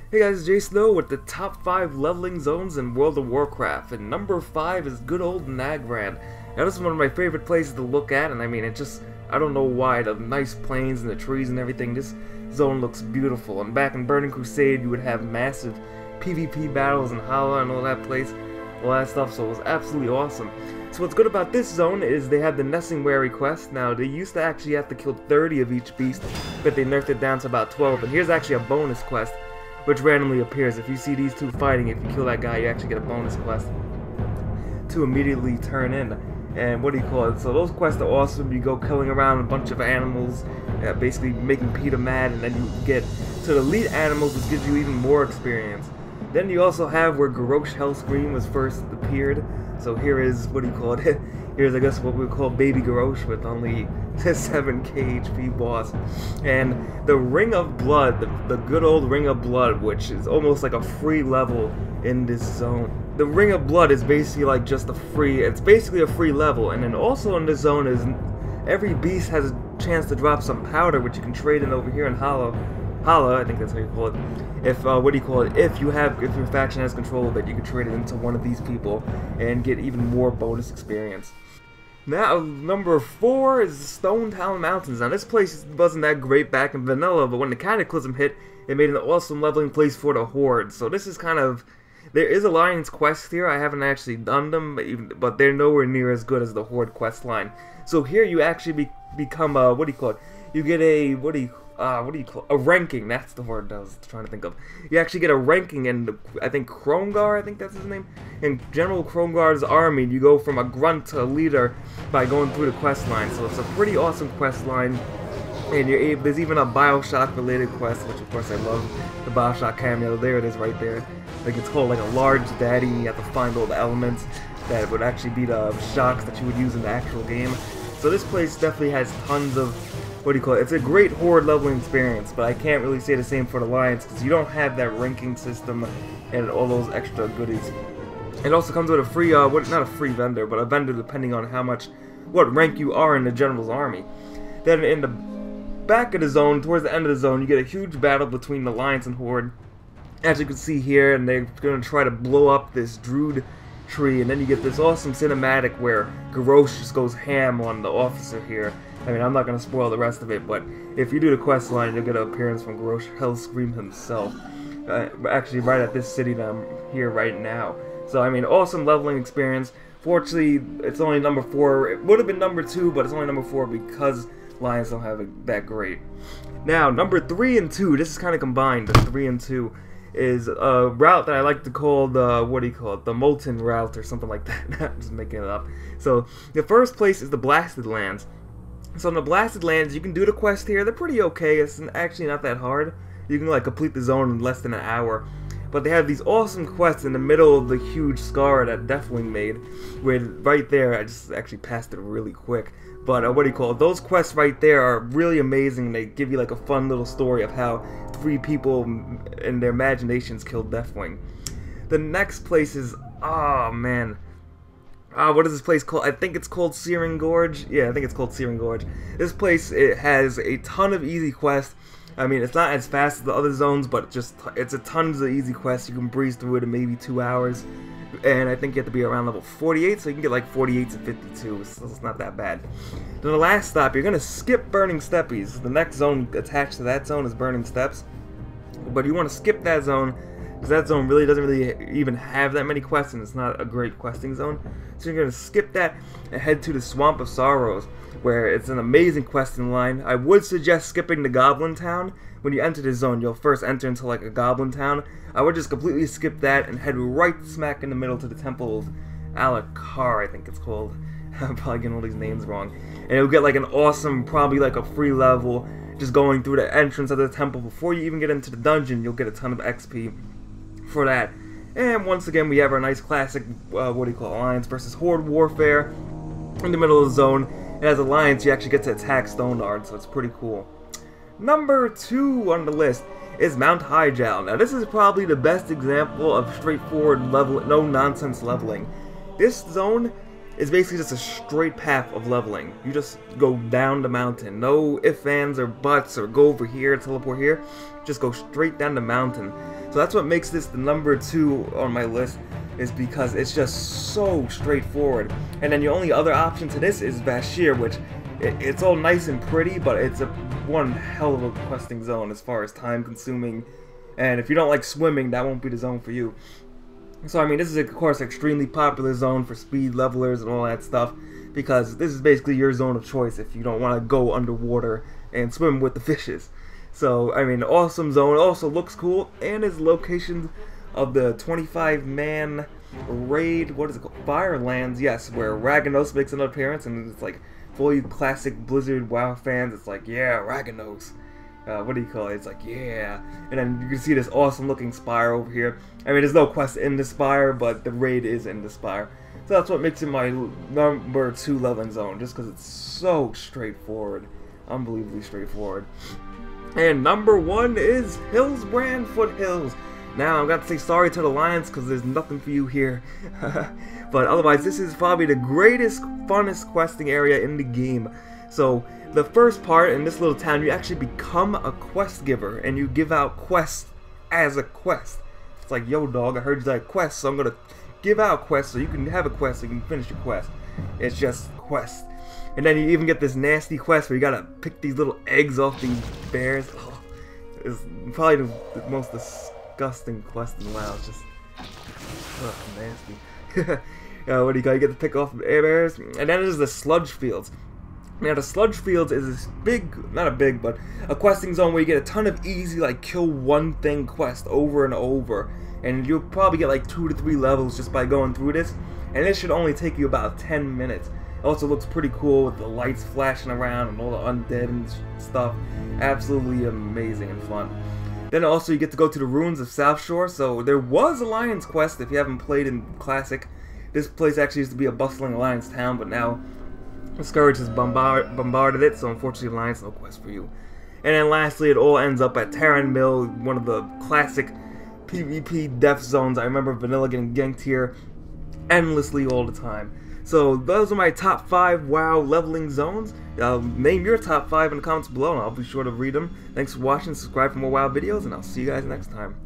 Hey guys, it's Jsnow with the top 5 leveling zones in World of Warcraft, and number 5 is good old Nagrand. Now this is one of my favorite places to look at, and I mean I don't know why, the nice plains and the trees and everything, this zone looks beautiful. And back in Burning Crusade you would have massive PvP battles in Hyjal and all that stuff, so it was absolutely awesome. So what's good about this zone is they have the Nesting Wary quest. Now they used to actually have to kill 30 of each beast, but they nerfed it down to about 12, and here's actually a bonus quest which randomly appears. If you see these two fighting, if you kill that guy, you actually get a bonus quest to immediately turn in. And what do you call it? So those quests are awesome. You go killing around a bunch of animals, basically making Peter mad, and then you get to the elite animals, which gives you even more experience. Then you also have where Garrosh Hellscream was first appeared. So here is, what do you call it? Here's, I guess, what we call Baby Garrosh with only 7k HP boss. And the Ring of Blood, the good old Ring of Blood, which is almost like a free level in this zone. The Ring of Blood is basically like just it's basically a free level. And then also in this zone is every beast has a chance to drop some powder, which you can trade in over here in Hyjal, I think that's how you call it. If if your faction has control of it, you can trade it into one of these people and get even more bonus experience. Now, number 4 is Stonetalon Mountains. Now, this place wasn't that great back in vanilla, but when the Cataclysm hit, it made an awesome leveling place for the Horde. So this is kind of... There is Alliance quests here. I haven't actually done them, but they're nowhere near as good as the Horde quest line. So here you actually become what do you call it? You get a... a ranking. That's the word I was trying to think of. You actually get a ranking in, I think, Krongar, I think that's his name. In General Krongar's army, you go from a grunt to a leader by going through the quest line. So it's a pretty awesome quest line. And there's even a Bioshock related quest, which of course I love. The Bioshock cameo, there it is right there. Like, it's called like a large daddy, and you have to find all the elements that would actually be the shocks that you would use in the actual game. So this place definitely has tons of, what do you call it? It's a great Horde leveling experience, but I can't really say the same for the Alliance because you don't have that ranking system and all those extra goodies. It also comes with a free, not a free vendor, but a vendor depending on what rank you are in the General's army. Then in the back of the zone, towards the end of the zone, you get a huge battle between the Alliance and Horde. As you can see here, and they're going to try to blow up this Druid tree, and then you get this awesome cinematic where Garrosh just goes ham on the officer here. I mean, I'm not going to spoil the rest of it, but if you do the quest line, you'll get an appearance from Garrosh Hellscream himself. Actually, right at this city that I'm here right now. So, I mean, awesome leveling experience. Fortunately, it's only number 4. It would have been number 2, but it's only number 4 because Lions don't have it that great. Now, number 3 and 2, this is kind of combined, the 3 and 2, is a route that I like to call the Molten Route or something like that. I'm just making it up. So, the first place is the Blasted Lands. So in the Blasted Lands, you can do the quest here. They're pretty okay. It's actually not that hard. You can like complete the zone in less than an hour. But they have these awesome quests in the middle of the huge scar that Deathwing made. Where right there, I just actually passed it really quick. But those quests right there are really amazing. They give you like a fun little story of how 3 people in their imaginations killed Deathwing. The next place is, oh man. What is this place called? I think it's called Searing Gorge. Yeah, I think it's called Searing Gorge. This place, it has a ton of easy quests. I mean, it's not as fast as the other zones, but it's a tons of easy quests. You can breeze through it in maybe 2 hours. And I think you have to be around level 48, so you can get like 48 to 52, so it's not that bad. Then the last stop, you're going to skip Burning Steppies. The next zone attached to that zone is Burning Steppes. But you want to skip that zone, because that zone really doesn't even have that many quests, and it's not a great questing zone. So you're going to skip that and head to the Swamp of Sorrows, where it's an amazing questing line. I would suggest skipping the Goblin Town. When you enter this zone, you'll first enter into like a Goblin Town. I would just completely skip that and head right smack in the middle to the Temple of Alakar, I think it's called. I'm probably getting all these names wrong. And you'll get like an awesome, probably like a free level, just going through the entrance of the temple. Before you even get into the dungeon, you'll get a ton of XP for that. And once again, we have our nice classic, Alliance versus Horde warfare in the middle of the zone. And as Alliance, you actually get to attack Stoneyard, so it's pretty cool. Number 2 on the list is Mount Hyjal. Now, this is probably the best example of straightforward no-nonsense leveling. This zone is basically just a straight path of leveling. You just go down the mountain. No ifs, ands, or buts, or go over here, teleport here. Just go straight down the mountain. So So that's what makes this the number 2 on my list, is because it's just so straightforward. And then the only other option to this is Vashir, which it's all nice and pretty, but it's one hell of a questing zone as far as time consuming. And if you don't like swimming, that won't be the zone for you. So I mean, this is of course an extremely popular zone for speed levelers and all that stuff, because this is basically your zone of choice if you don't want to go underwater and swim with the fishes. So I mean, awesome zone. Also looks cool, and is location of the 25-man raid. What is it called? Firelands, yes, where Raganos makes an appearance, and it's like for you classic Blizzard WoW fans, it's like, yeah, Raganos. What do you call it? It's like, yeah. And then you can see this awesome looking spire over here. I mean, there's no quest in the spire, but the raid is in the spire. So that's what makes it my number 2 leveling zone, just because it's so straightforward. Unbelievably straightforward. And number 1 is Hillsbrand Foothills. Now, I'm going to say sorry to the Lions, because there's nothing for you here. But otherwise, this is probably the greatest, funnest questing area in the game. So, the first part, in this little town, you actually become a quest giver, and you give out quests as a quest. It's like, yo dog, I heard you like quests, so I'm going to give out quests so you can have a quest so you can finish your quest. It's just quests. And then you even get this nasty quest where you gotta pick these little eggs off these bears. Oh, it's probably the most disgusting quest in WoW. It's just nasty. What do you got? You get to pick off bears. And then there's the sludge fields. Now the sludge fields is this big, not a big, but a questing zone where you get a ton of easy, like, kill one thing quest over and over. And you'll probably get like 2 to 3 levels just by going through this. And this should only take you about 10 minutes. It also looks pretty cool with the lights flashing around and all the undead and stuff. Absolutely amazing and fun. Then also you get to go to the ruins of South Shore. So there was Alliance quest if you haven't played in Classic. This place actually used to be a bustling Alliance town, but now the Scourge has bombarded it, so unfortunately Alliance, no quest for you. And then lastly, it all ends up at Terran Mill, one of the classic PvP death zones. I remember Vanilla getting ganked here endlessly all the time. So those are my top 5 WoW leveling zones. Name your top 5 in the comments below, and I'll be sure to read them. Thanks for watching, subscribe for more WoW videos, and I'll see you guys next time.